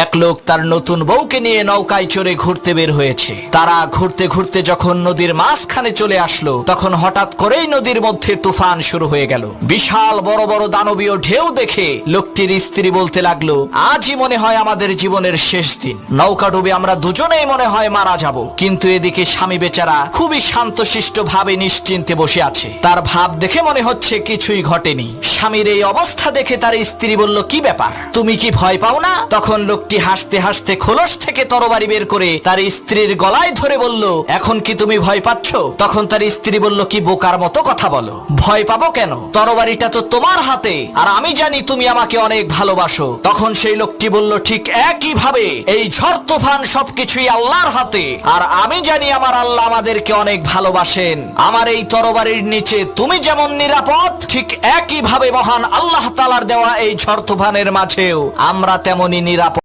এক লোক তার নতুন বউকে নিয়ে নৌকায় চড়ে ঘুরতে বের হয়েছে। তারা ঘুরতে ঘুরতে যখন নদীর মাঝখানে চলে আসলো, তখন হঠাৎ করেই নদীর মধ্যে তুফান শুরু হয়ে গেল। বিশাল বড় বড় দানবীয় ঢেউ দেখে লোকটির স্ত্রী বলতে লাগলো, আজই মনে হয় আমাদের জীবনের শেষ দিন। নৌকা ডুবে আমরা দুজনেই মনে হয় মারা যাব। কিন্তু এদিকে স্বামী বেচারা খুবই শান্তশিষ্ট ভাবে নিশ্চিন্তে বসে আছে। তার ভাব দেখে মনে হচ্ছে কিছুই ঘটেনি। স্বামীর এই অবস্থা দেখে তার স্ত্রী বলল, কি ব্যাপার, তুমি কি ভয় পাও না? তখন লোকটি হাসতে হাসতে খোলস থেকে তরবারি বের করে তার স্ত্রীর গলায় ধরে বলল, এখন কি তুমি ভয় পাচ্ছ? তখন তার স্ত্রী বলল, কি বোকার মতো কথা বলো, ভয় পাবো কেন? তরবারিটা তো তোমার হাতে, আর আমি জানি তুমি আমাকে অনেক ভালোবাসো। তখন সেই লোকটি বলল, ঠিক একই ভাবে এই ঝড় তুফান সবকিছুই আল্লাহর হাতে, আর আমি জানি আমার আল্লাহ আমাদেরকে অনেক ভালোবাসেন। আমার এই তরবারির নিচে তুমি যেমন নিরাপদ, ঠিক একই ভাবে মহান আল্লাহ তাআলার দেওয়া এই ঝড় তুফানের মাঝেও আমরা তেমনি নিরাপদ।